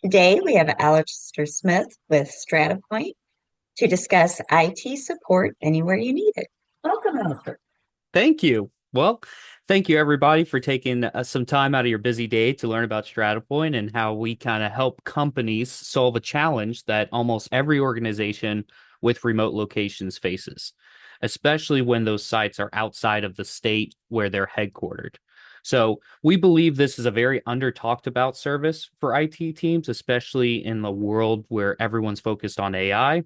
Today, we have Alistair Smith with Strata Point to discuss IT support anywhere you need it. Welcome, Alistair. Thank you. Well, thank you everybody for taking some time out of your busy day to learn about Strata Point and how we kind of help companies solve a challenge that almost every organization with remote locations faces, especially when those sites are outside of the state where they're headquartered. So we believe this is a very under talked about service for IT teams, especially in the world where everyone's focused on AI.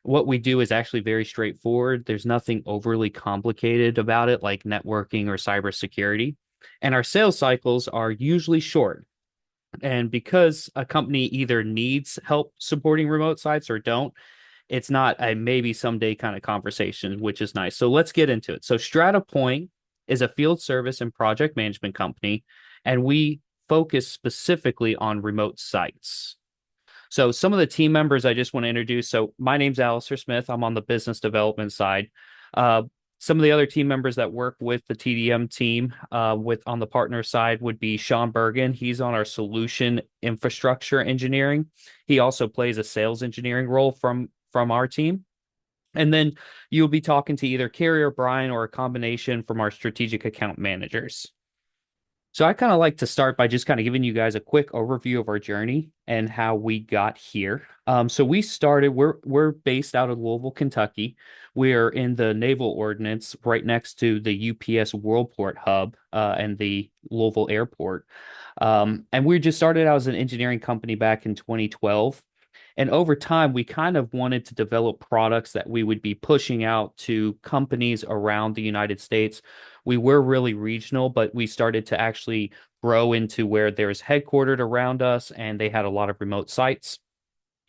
What we do is actually very straightforward. There's nothing overly complicated about it, like networking or cybersecurity. And our sales cycles are usually short. And because a company either needs help supporting remote sites or don't, it's not a maybe someday kind of conversation, which is nice. So let's get into it. So Strata Point is a field service and project management company, and we focus specifically on remote sites. So some of the team members I just want to introduce. So my name's Alistair Smith. I'm on the business development side. Uh, some of the other team members that work with the TDM team with on the partner side would be Sean Bergen. He's on our solution infrastructure engineering. He also plays a sales engineering role from our team. And then you'll be talking to either Carrie or Brian or a combination from our strategic account managers. So I kind of like to start by just kind of giving you guys a quick overview of our journey and how we got here. So we started, we're based out of Louisville, Kentucky. We're in the Naval Ordnance right next to the UPS Worldport hub and the Louisville Airport. And we just started out as an engineering company back in 2012. And over time, we kind of wanted to develop products that we would be pushing out to companies around the United States. We were really regional, but we started to actually grow into where there's headquartered around us and they had a lot of remote sites.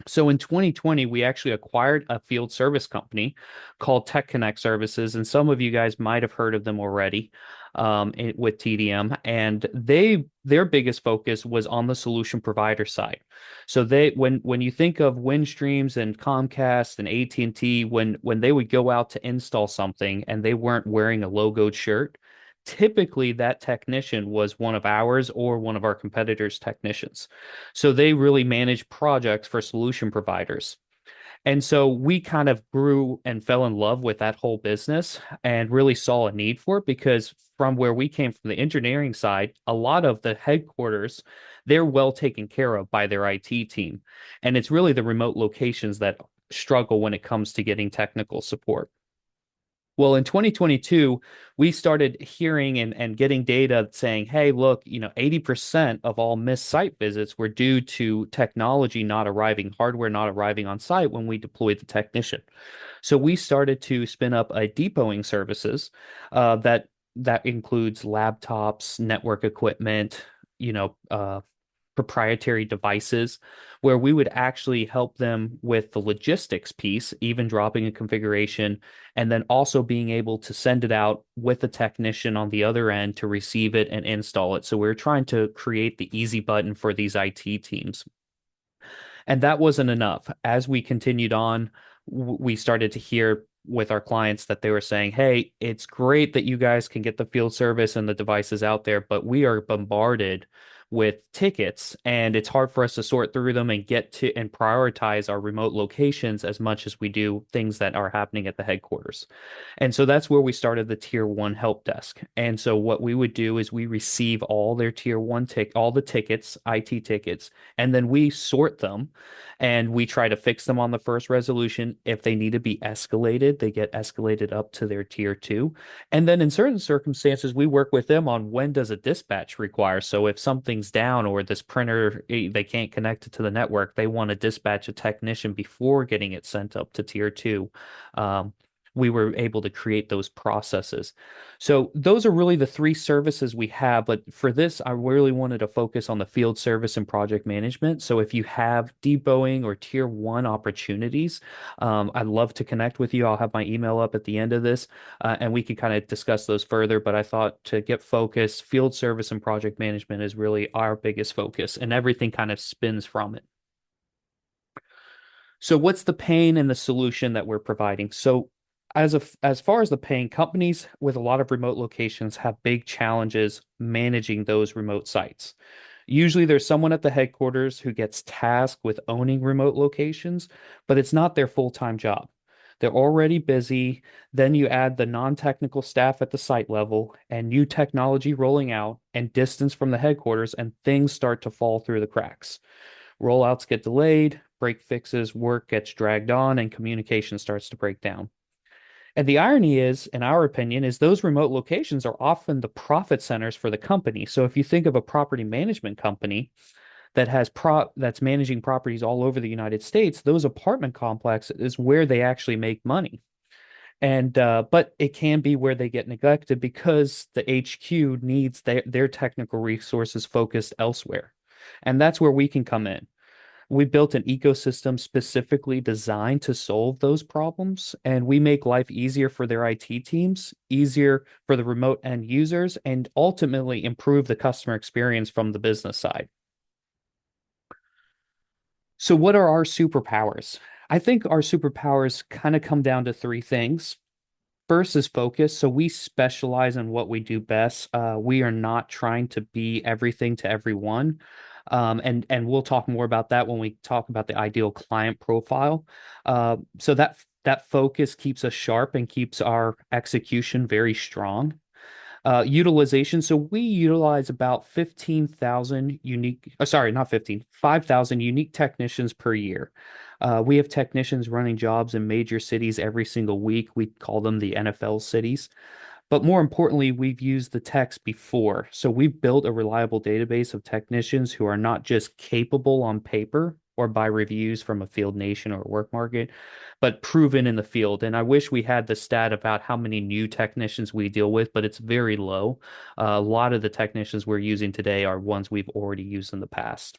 So in 2020, we actually acquired a field service company called Tech Connect Services, and some of you guys might have heard of them already with TDM. And their biggest focus was on the solution provider side. So when you think of Windstreams and Comcast and AT&T, when they would go out to install something and they weren't wearing a logoed shirt, typically that technician was one of ours or one of our competitors' technicians. So they really manage projects for solution providers. And so we kind of grew and fell in love with that whole business and really saw a need for it because from where we came from the engineering side, a lot of the headquarters, they're well taken care of by their IT team. And it's really the remote locations that struggle when it comes to getting technical support. Well, in 2022, we started hearing and getting data saying, hey, look, 80% of all missed site visits were due to technology not arriving, hardware not arriving on site when we deployed the technician. So we started to spin up a depoting services that includes laptops, network equipment, proprietary devices where we would actually help them with the logistics piece, even dropping a configuration, and then also being able to send it out with a technician on the other end to receive it and install it. So we're trying to create the easy button for these IT teams. And that wasn't enough. As we continued on, we started to hear with our clients that they were saying, hey, it's great that you guys can get the field service and the devices out there, but we are bombarded with tickets and it's hard for us to sort through them and get to and prioritize our remote locations as much as we do things that are happening at the headquarters. And so that's where we started the tier one help desk. And so what we would do is we receive all their tier one all the tickets, IT tickets, and then we sort them and we try to fix them on the first resolution. If they need to be escalated, they get escalated up to their tier two. And then in certain circumstances, we work with them on when does a dispatch require. So if something's down or this printer, they can't connect it to the network, they want to dispatch a technician before getting it sent up to tier two. Um, we were able to create those processes. So those are really the three services we have. But for this, I really wanted to focus on the field service and project management. So if you have depoting or tier one opportunities, I'd love to connect with you. I'll have my email up at the end of this, and we can kind of discuss those further. But I thought to get focused, field service and project management is really our biggest focus, and everything kind of spins from it. So what's the pain and the solution that we're providing? So as far as the pain, companies with a lot of remote locations have big challenges managing those remote sites. Usually there's someone at the headquarters who gets tasked with owning remote locations, but it's not their full-time job. They're already busy. Then you add the non-technical staff at the site level and new technology rolling out and distance from the headquarters, and things start to fall through the cracks. Rollouts get delayed, break fixes, work gets dragged on, and communication starts to break down. And the irony is, in our opinion, is those remote locations are often the profit centers for the company. So if you think of a property management company that's managing properties all over the United States, those apartment complexes is where they actually make money. And but it can be where they get neglected because the HQ needs their technical resources focused elsewhere. And that's where we can come in. We built an ecosystem specifically designed to solve those problems, and we make life easier for their IT teams, easier for the remote end users, and ultimately improve the customer experience from the business side. So, what are our superpowers? I think our superpowers kind of come down to three things. First is focus. So we specialize in what we do best. We are not trying to be everything to everyone. And we'll talk more about that when we talk about the ideal client profile. So that focus keeps us sharp and keeps our execution very strong. Utilization. So we utilize about 15,000 unique, sorry, not 15, 5,000 unique technicians per year. We have technicians running jobs in major cities every single week. We call them the NFL cities. But more importantly, we've used the techs before. So we've built a reliable database of technicians who are not just capable on paper or by reviews from a Field Nation or Work Market, but proven in the field. And I wish we had the stat about how many new technicians we deal with, but it's very low. A lot of the technicians we're using today are ones we've already used in the past.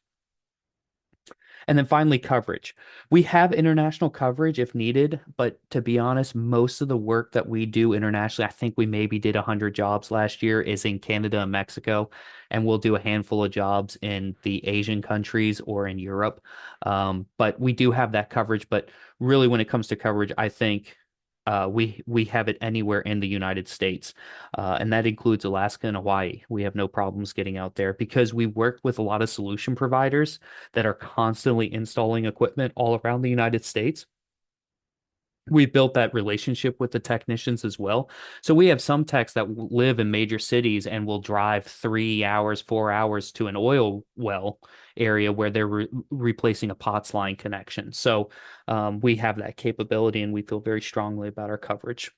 And then finally, coverage. We have international coverage if needed, but to be honest, most of the work that we do internationally, I think we maybe did 100 jobs last year, is in Canada and Mexico, and we'll do a handful of jobs in the Asian countries or in Europe. But we do have that coverage. But really, when it comes to coverage, I think we have it anywhere in the United States, and that includes Alaska and Hawaii. We have no problems getting out there because we work with a lot of solution providers that are constantly installing equipment all around the United States. We built that relationship with the technicians as well. So we have some techs that live in major cities and will drive 3 hours, 4 hours to an oil well area where they're replacing a POTS line connection. So we have that capability and we feel very strongly about our coverage.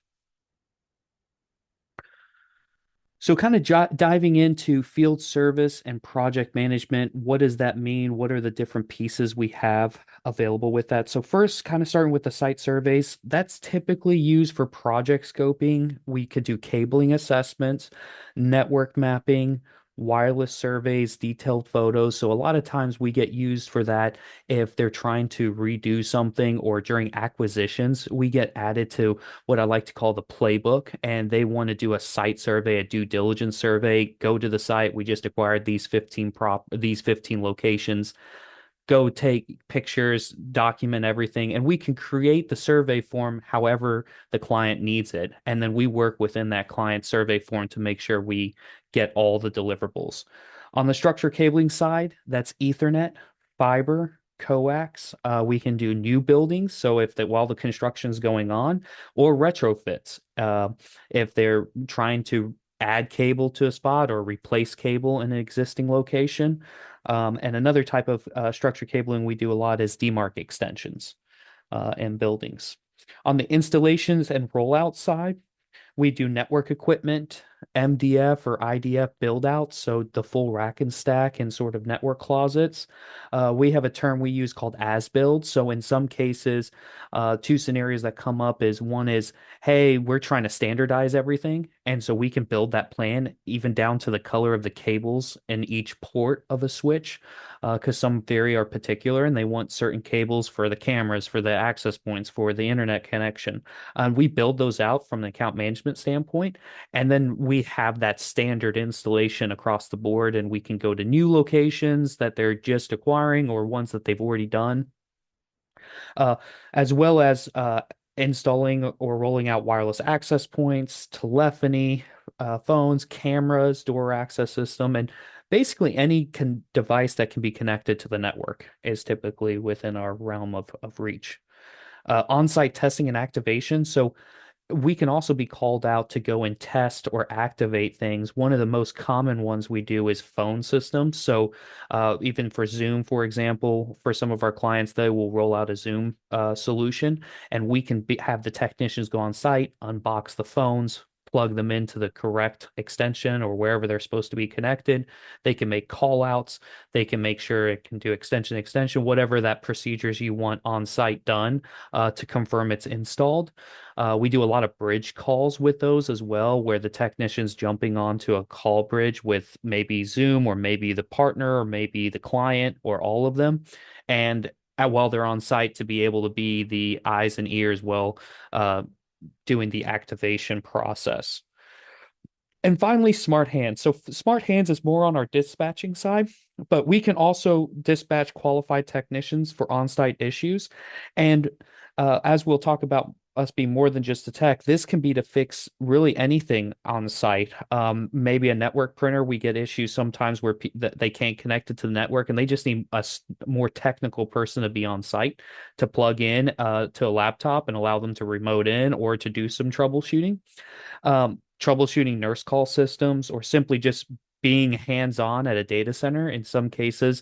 So, kind of diving into field service and project management, what does that mean? What are the different pieces we have available with that? So, first, kind of starting with the site surveys, that's typically used for project scoping. We could do cabling assessments, network mapping, wireless surveys, detailed photos. So, a lot of times we get used for that if they're trying to redo something or during acquisitions, we get added to what I like to call the playbook, and they want to do a site survey, a due diligence survey, go to the site. We just acquired these 15 locations. Go take pictures, document everything, and we can create the survey form however the client needs it. And then we work within that client survey form to make sure we get all the deliverables. On the structure cabling side, that's Ethernet, fiber, coax. We can do new buildings. So if while the construction's going on, or retrofits, if they're trying to add cable to a spot or replace cable in an existing location. And another type of structure cabling we do a lot is demarc extensions in buildings. On the installations and rollout side, we do network equipment, MDF or IDF build outs, so the full rack and stack and sort of network closets. We have a term we use called as build. So in some cases, two scenarios that come up is one is, hey, we're trying to standardize everything. And so we can build that plan even down to the color of the cables in each port of a switch, because some very are particular and they want certain cables for the cameras, for the access points, for the internet connection. We build those out from an account management standpoint, and then we have that standard installation across the board, and we can go to new locations that they're just acquiring or ones that they've already done, uh, as well as installing or rolling out wireless access points, telephony, phones, cameras, door access system, and Basically, any device that can be connected to the network is typically within our realm of reach. On-site testing and activation. So we can also be called out to go and test or activate things. One of the most common ones we do is phone systems. So even for Zoom, for example, for some of our clients, they will roll out a Zoom solution, and we can have the technicians go on site, unbox the phones, plug them into the correct extension or wherever they're supposed to be connected. They can make call outs. They can make sure it can do extension, whatever that procedures you want on site done to confirm it's installed. We do a lot of bridge calls with those as well, where the technician's jumping onto a call bridge with maybe Zoom or maybe the partner or maybe the client or all of them. And while they're on site to be able to be the eyes and ears while uh, doing the activation process. And finally, smart hands. So smart hands is more on our dispatching side, but we can also dispatch qualified technicians for on-site issues. And as we'll talk about us being more than just a tech, this can be to fix really anything on site. Maybe a network printer, we get issues sometimes where that they can't connect it to the network, and they just need a more technical person to be on site to plug in to a laptop and allow them to remote in or to do some troubleshooting. Troubleshooting nurse call systems, or simply just being hands-on at a data center. In some cases,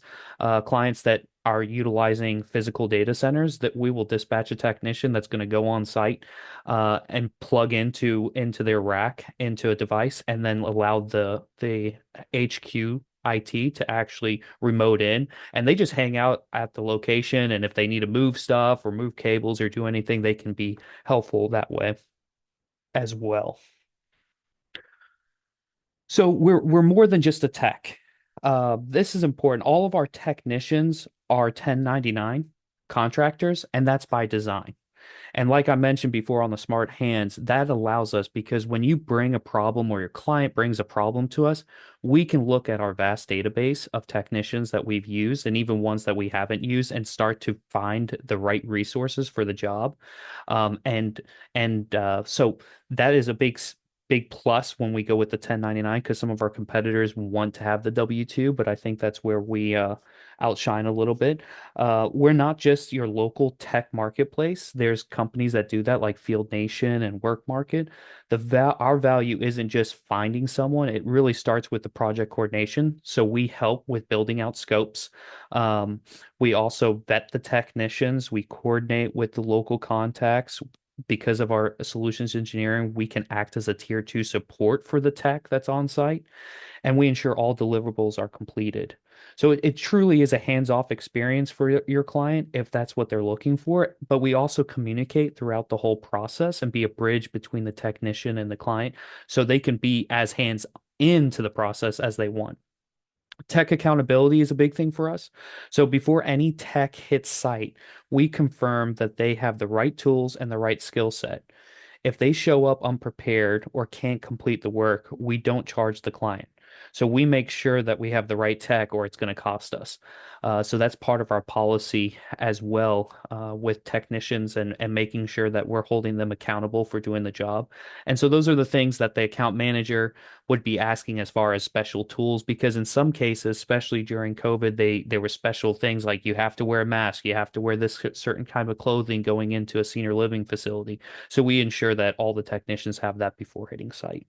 clients that are utilizing physical data centers, that we will dispatch a technician that's going to go on site and plug into their rack into a device, and then allow the HQ IT to actually remote in, and they just hang out at the location. And if they need to move stuff or move cables or do anything, they can be helpful that way as well. So we're more than just a tech. This is important. All of our technicians are 1099 contractors, and that's by design. And like I mentioned before on the smart hands, that allows us, because when you bring a problem or your client brings a problem to us, we can look at our vast database of technicians that we've used and even ones that we haven't used and start to find the right resources for the job. So that is a big plus when we go with the 1099, because some of our competitors want to have the W-2, but I think that's where we outshine a little bit. We're not just your local tech marketplace. There's companies that do that, like Field Nation and Work Market. Our value isn't just finding someone. It really starts with the project coordination. So we help with building out scopes. Um, we also vet the technicians. We coordinate with the local contacts. Because of our solutions engineering, we can act as a tier two support for the tech that's on site, and we ensure all deliverables are completed. So it truly is a hands-off experience for your client if that's what they're looking for. But we also communicate throughout the whole process and be a bridge between the technician and the client so they can be as hands into the process as they want. Tech accountability is a big thing for us. So before any tech hits site, we confirm that they have the right tools and the right skill set. If they show up unprepared or can't complete the work, we don't charge the client. So we make sure that we have the right tech, or it's going to cost us. So that's part of our policy as well, with technicians, and making sure that we're holding them accountable for doing the job. And so those are the things that the account manager would be asking as far as special tools, because in some cases, especially during COVID, there were special things like you have to wear a mask, you have to wear this certain kind of clothing going into a senior living facility. So we ensure that all the technicians have that before hitting site.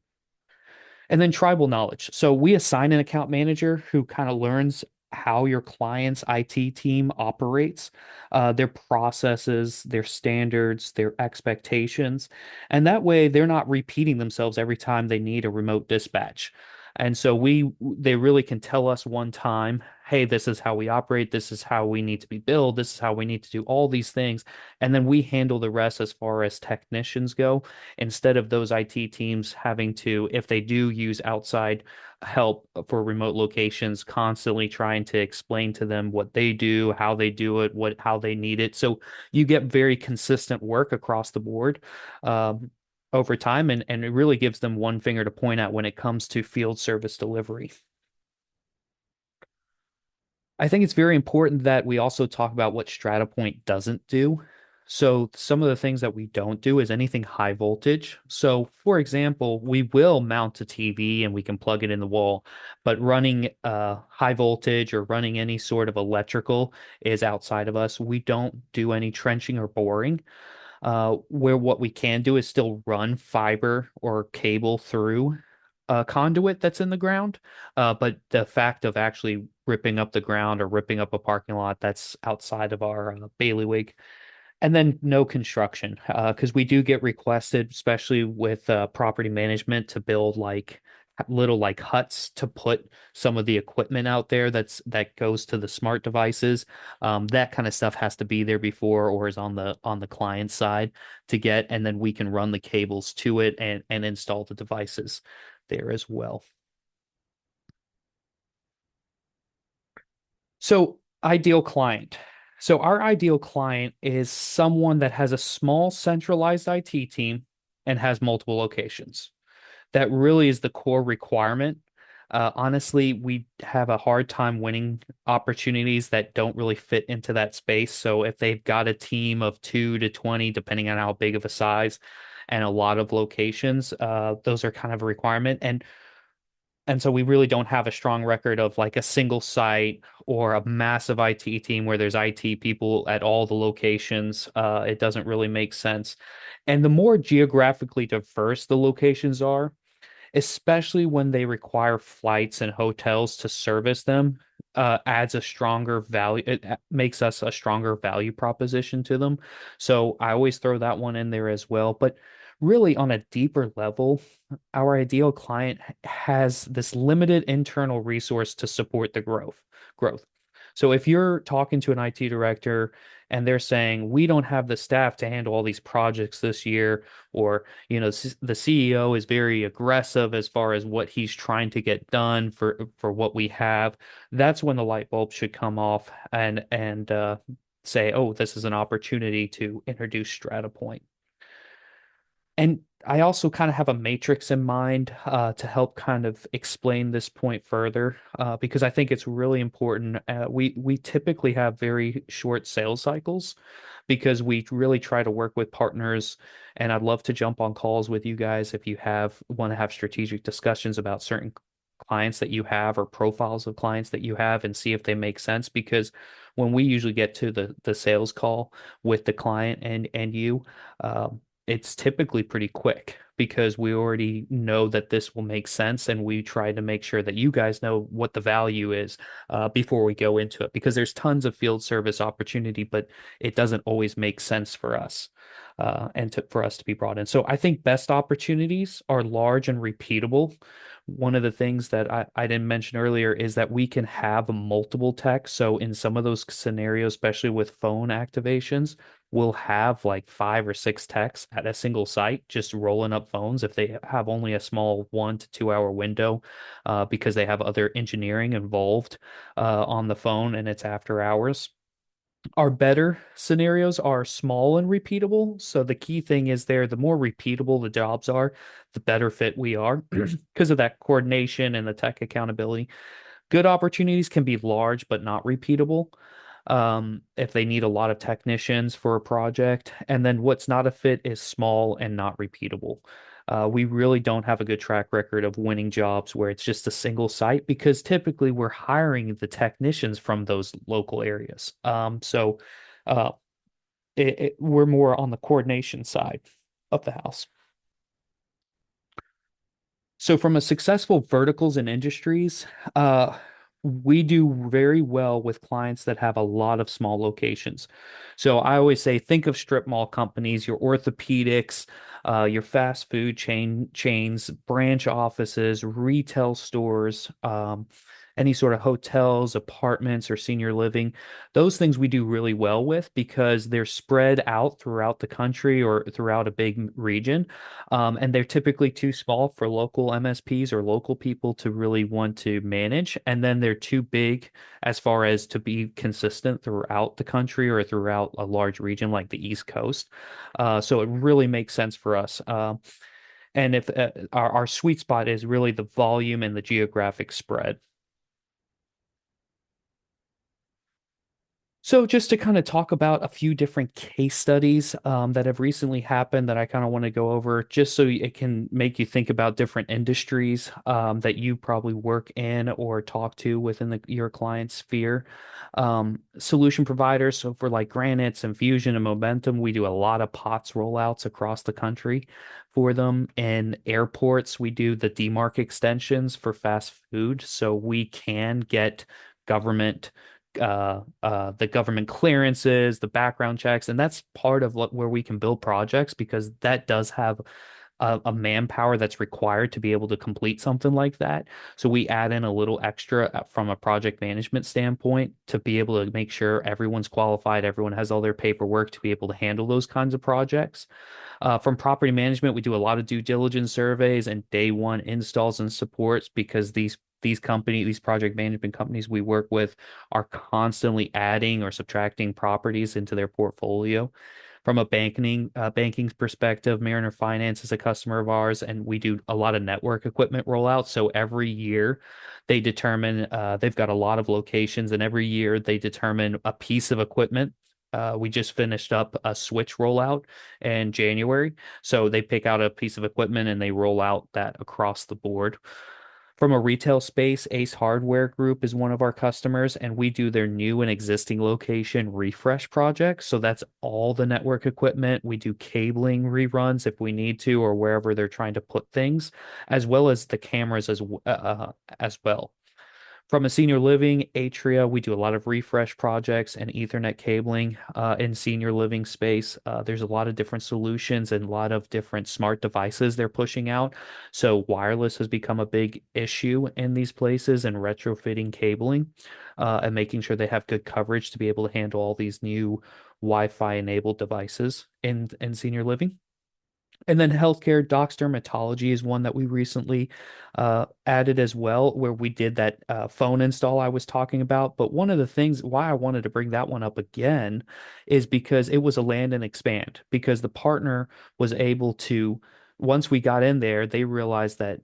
And then tribal knowledge. So we assign an account manager who kind of learns how your client's IT team operates, their processes, their standards, their expectations. And that way they're not repeating themselves every time they need a remote dispatch. And so they really can tell us one time, hey, this is how we operate, this is how we need to be billed, this is how we need to do all these things. And then we handle the rest as far as technicians go, instead of those IT teams having to, if they do use outside help for remote locations, constantly trying to explain to them what they do, how they do it, how they need it. So you get very consistent work across the board. Over time, and it really gives them one finger to point at when it comes to field service delivery. I think it's very important that we also talk about what Strata Point doesn't do. So some of the things that we don't do is anything high voltage. So for example, we will mount a TV and we can plug it in the wall, but running high voltage or running any sort of electrical is outside of us. We don't do any trenching or boring. Where what we can do is still run fiber or cable through a conduit that's in the ground. But the fact of actually ripping up the ground or ripping up a parking lot, that's outside of our bailiwick. And then no construction, because we do get requested, especially with property management, to build like little like huts to put some of the equipment out there that goes to the smart devices. That kind of stuff has to be there before or is on the client side to get, and then we can run the cables to it and install the devices there as well. So, ideal client. So, our ideal client is someone that has a small centralized IT team and has multiple locations. That really is the core requirement. Honestly, we have a hard time winning opportunities that don't really fit into that space. So, if they've got a team of 2 to 20, depending on how big of a size, and a lot of locations, those are kind of a requirement. And so we really don't have a strong record of like a single site or a massive IT team where there's IT people at all the locations. It doesn't really make sense. And the more geographically diverse the locations are, especially when they require flights and hotels to service them, adds a stronger value. It makes us a stronger value proposition to them. So I always throw that one in there as well. But really, on a deeper level, our ideal client has this limited internal resource to support the growth. So if you're talking to an IT director and they're saying, we don't have the staff to handle all these projects this year, or the CEO is very aggressive as far as what he's trying to get done for what we have, that's when the light bulb should come off and say, oh, this is an opportunity to introduce Strata Point. And I also kind of have a matrix in mind to help kind of explain this point further because I think it's really important. We typically have very short sales cycles because we really try to work with partners. And I'd love to jump on calls with you guys if you have want to have strategic discussions about certain clients that you have or profiles of clients that you have and see if they make sense. Because when we usually get to the sales call with the client and you, it's typically pretty quick because we already know that this will make sense and we try to make sure that you guys know what the value is before we go into it because there's tons of field service opportunity, but it doesn't always make sense for us for us to be brought in. So I think best opportunities are large and repeatable. One of the things that I didn't mention earlier is that we can have multiple techs. So in some of those scenarios, especially with phone activations, we'll have like 5 or 6 techs at a single site just rolling up phones if they have only a small 1 to 2 hour window because they have other engineering involved on the phone and it's after hours. Our better scenarios are small and repeatable. So the key thing is there, the more repeatable the jobs are, the better fit we are because of that coordination and the tech accountability. Good opportunities can be large but not repeatable if they need a lot of technicians for a project. And then what's not a fit is small and not repeatable. We really don't have a good track record of winning jobs where it's just a single site because typically we're hiring the technicians from those local areas. So uh, we're more on the coordination side of the house. So from a successful verticals and industries, we do very well with clients that have a lot of small locations. So I always say, think of strip mall companies, your orthopedics, your fast food chains, branch offices, retail stores, any sort of hotels, apartments, or senior living. Those things we do really well with because they're spread out throughout the country or throughout a big region. And they're typically too small for local MSPs or local people to really want to manage. And then they're too big as far as to be consistent throughout the country or throughout a large region like the East Coast. So it really makes sense for us. And if our sweet spot is really the volume and the geographic spread. So, just to kind of talk about a few different case studies that have recently happened that I kind of want to go over, just so it can make you think about different industries that you probably work in or talk to within your client sphere. Solution providers, so for like Granites and Fusion and Momentum, we do a lot of POTS rollouts across the country for them. In airports, we do the DMARC extensions for fast food, so we can get government the government clearances, the background checks, and that's part of where we can build projects because that does have a manpower that's required to be able to complete something like that. So we add in a little extra from a project management standpoint to be able to make sure everyone's qualified, everyone has all their paperwork to be able to handle those kinds of projects. From property management, we do a lot of due diligence surveys and day one installs and supports because these project management companies we work with are constantly adding or subtracting properties into their portfolio. From a banking perspective, Mariner Finance is a customer of ours, and we do a lot of network equipment rollouts. So every year they determine they've got a lot of locations, and every year they determine a piece of equipment. We just finished up a switch rollout in January. So they pick out a piece of equipment and they roll out that across the board. From a retail space, Ace Hardware Group is one of our customers, and we do their new and existing location refresh projects. So that's all the network equipment. We do cabling reruns if we need to, or wherever they're trying to put things, as well as the cameras as well. From a senior living, Atria, we do a lot of refresh projects and Ethernet cabling in senior living space. There's a lot of different solutions and a lot of different smart devices they're pushing out. So wireless has become a big issue in these places and retrofitting cabling and making sure they have good coverage to be able to handle all these new Wi-Fi enabled devices in senior living. And then healthcare, Docs Dermatology is one that we recently added as well, where we did that phone install I was talking about. But one of the things why I wanted to bring that one up again is because it was a land and expand, because the partner was able to, once we got in there, they realized that,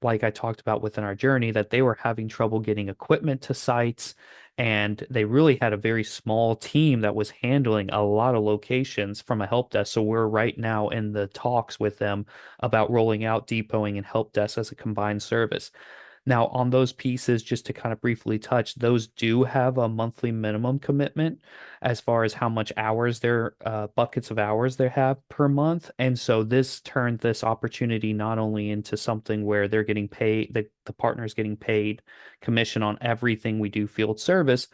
like I talked about within our journey, that they were having trouble getting equipment to sites. And they really had a very small team that was handling a lot of locations from a help desk. So we're right now in the talks with them about rolling out depoting and help desk as a combined service. Now, on those pieces, just to kind of briefly touch, those do have a monthly minimum commitment as far as how much hours their buckets of hours they have per month. And so this turned this opportunity not only into something where they're getting paid, the partner's getting paid commission on everything we do field service,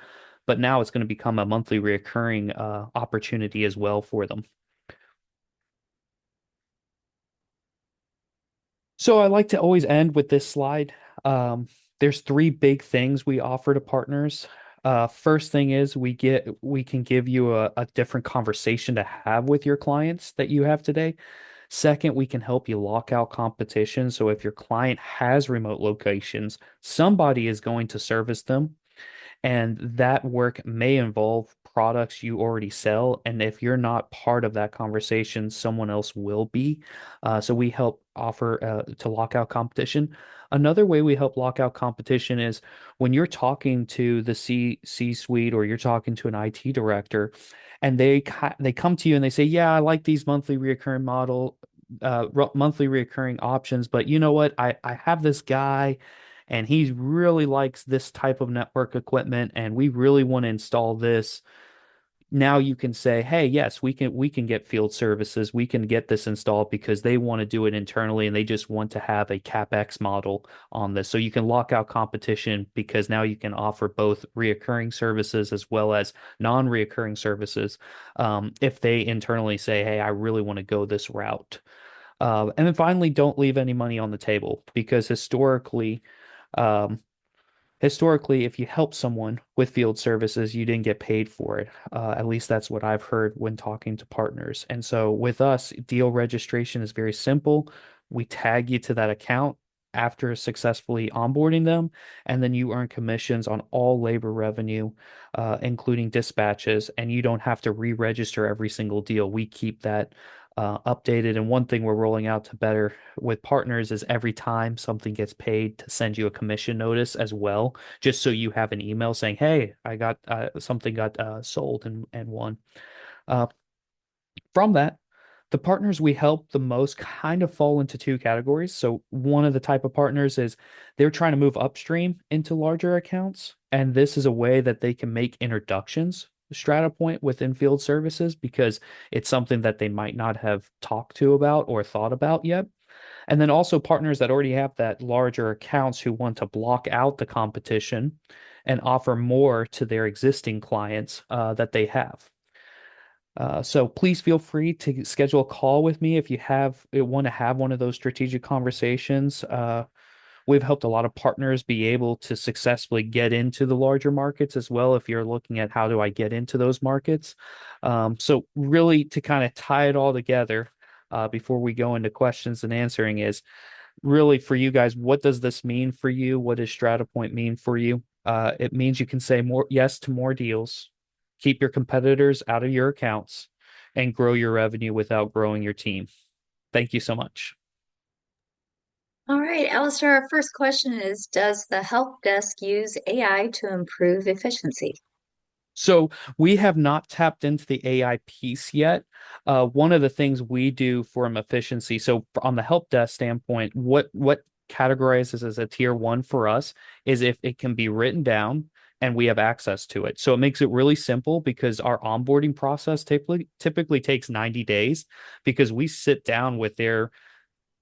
but now it's going to become a monthly recurring opportunity as well for them. So I like to always end with this slide. Um, there's three big things we offer to partners. First thing is we can give you a different conversation to have with your clients that you have today. Second, we can help you lock out competition. So if your client has remote locations, somebody is going to service them and that work may involve products you already sell. And if you're not part of that conversation, someone else will be. So we help offer to lock out competition. Another way we help lock out competition is when you're talking to the C-suite or you're talking to an IT director, and they come to you and they say, "Yeah, I like these monthly reoccurring options, but you know what? I have this guy and he really likes this type of network equipment and we really want to install this." Now you can say, "Hey, yes, we can get field services. We can get this installed because they want to do it internally and they just want to have a CapEx model on this." So you can lock out competition because now you can offer both reoccurring services as well as non-reoccurring services if they internally say, "Hey, I really want to go this route." And then finally, don't leave any money on the table because um, historically, if you help someone with field services, you didn't get paid for it. At least that's what I've heard when talking to partners. And so with us, deal registration is very simple. We tag you to that account after successfully onboarding them, and then you earn commissions on all labor revenue, including dispatches, and you don't have to re-register every single deal. We keep that updated. And one thing we're rolling out to better with partners is every time something gets paid to send you a commission notice as well, just so you have an email saying, "Hey, I got something got sold and won." Uh, from that, the partners we help the most kind of fall into two categories. So one of the type of partners is they're trying to move upstream into larger accounts, and this is a way that they can make introductions to Strata Point within field services because it's something that they might not have talked to about or thought about yet. And then also partners that already have that larger accounts who want to block out the competition and offer more to their existing clients that they have. So please feel free to schedule a call with me if you have want to have one of those strategic conversations. We've helped a lot of partners be able to successfully get into the larger markets as well. If you're looking at how do I get into those markets, so really to kind of tie it all together before we go into questions and answering is really for you guys, what does this mean for you? What does Strata Point mean for you? It means you can say more yes to more deals, keep your competitors out of your accounts, and grow your revenue without growing your team. Thank you so much. All right, Alistair, our first question is, does the help desk use AI to improve efficiency? So we have not tapped into the AI piece yet. One of the things we do from efficiency, so on the help desk standpoint, what categorizes as a tier one for us is if it can be written down and we have access to it. So it makes it really simple because our onboarding process typically takes 90 days because we sit down with their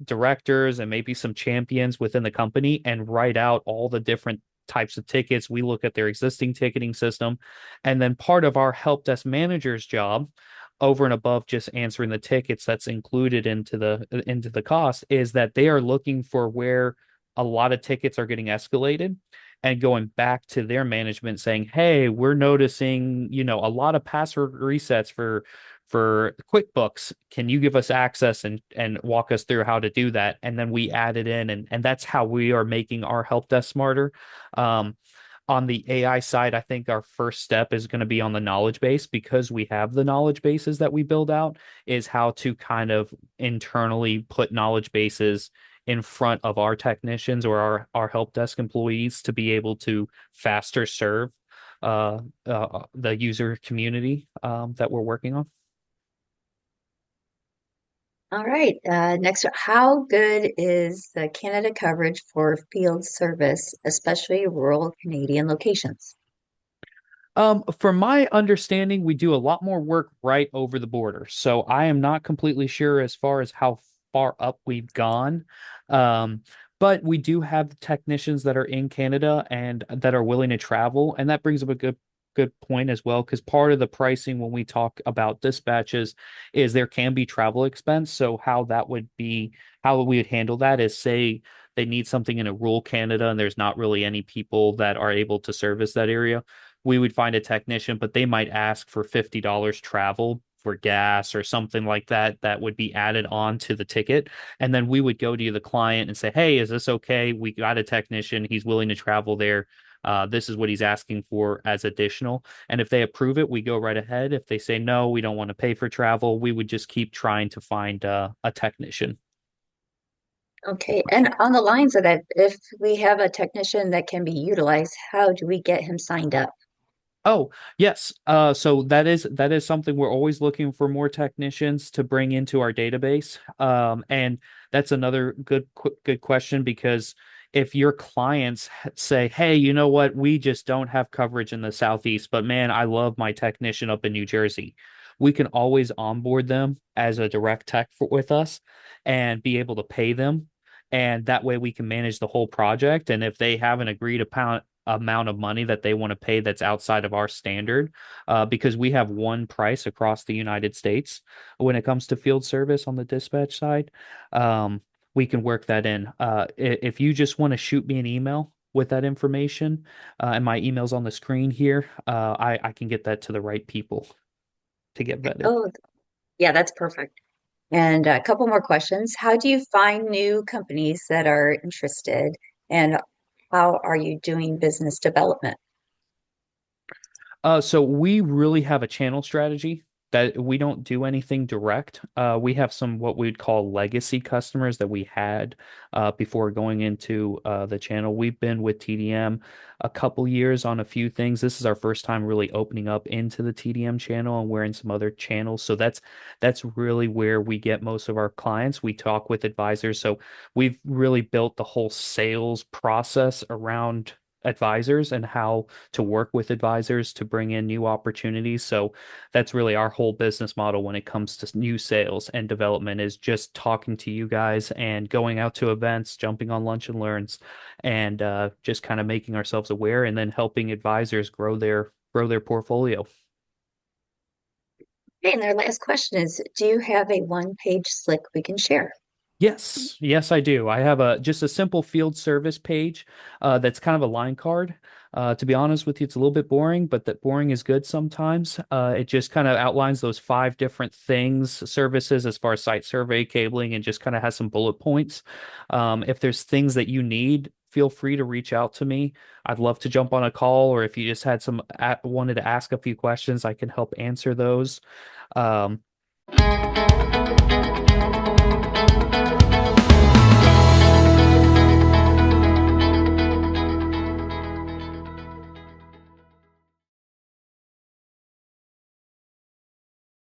directors and maybe some champions within the company and write out all the different types of tickets. We look at their existing ticketing system. And then part of our help desk manager's job over and above just answering the tickets that's included into the cost is that they are looking for where a lot of tickets are getting escalated and going back to their management saying, "Hey, we're noticing, a lot of password resets for QuickBooks. Can you give us access and walk us through how to do that?" And then we add it in, and that's how we are making our help desk smarter. Um, on the AI side, I think our first step is going to be on the knowledge base because we have the knowledge bases that we build out, is how to kind of internally put knowledge bases in front of our technicians or our help desk employees to be able to faster serve the user community that we're working on. All right, next, how good is the Canada coverage for field service, especially rural Canadian locations? From my understanding, we do a lot more work right over the border. So I am not completely sure as far as how far up we've gone. Um, but we do have technicians that are in Canada and that are willing to travel. And that brings up a good point as well, because part of the pricing when we talk about dispatches is there can be travel expense. So how we would handle that is say they need something in a rural Canada and there's not really any people that are able to service that area, we would find a technician, but they might ask for $50 travel for gas or something like that that would be added on to the ticket. And then we would go to the client and say, "Hey, is this okay? We got a technician. He's willing to travel there. This is what he's asking for as additional." And if they approve it, we go right ahead. If they say no, we don't want to pay for travel, we would just keep trying to find a technician. Okay, and on the lines of that, if we have a technician that can be utilized, how do we get him signed up? Oh, yes. So that is something we're always looking for more technicians to bring into our database. And that's another good question because if your clients say, "Hey, you know what? We just don't have coverage in the Southeast, but man, I love my technician up in New Jersey." We can always onboard them as a direct with us and be able to pay them. And that way we can manage the whole project. And if they have an agreed upon amount of money that they want to pay that's outside of our standard because we have one price across the United States when it comes to field service on the dispatch side. Um, we can work that in. If you just want to shoot me an email with that information, and my email's on the screen here, I can get that to the right people to get vetted. Oh, yeah, that's perfect. And a couple more questions. How do you find new companies that are interested, and how are you doing business development? So we really have a channel strategy. that we don't do anything direct. We have some what we'd call legacy customers that we had before going into the channel. We've been with TDM a couple years on a few things. This is our first time really opening up into the TDM channel, and we're in some other channels. So that's really where we get most of our clients. We talk with advisors. So we've really built the whole sales process around advisors and how to work with advisors to bring in new opportunities. So that's really our whole business model when it comes to new sales and development is just talking to you guys and going out to events, jumping on lunch and learns, and just kind of making ourselves aware and then helping advisors grow their portfolio. Okay, and our last question is, do you have a one-page slick we can share? Yes, yes, I do. I have a just a simple field service page that's kind of a line card. To be honest with you, it's a little bit boring, but that boring is good sometimes. It just kind of outlines those five different things, services as far as site survey, cabling, and just kind of has some bullet points. If there's things that you need, feel free to reach out to me. I'd love to jump on a call, or if you just had wanted to ask a few questions, I can help answer those. Um,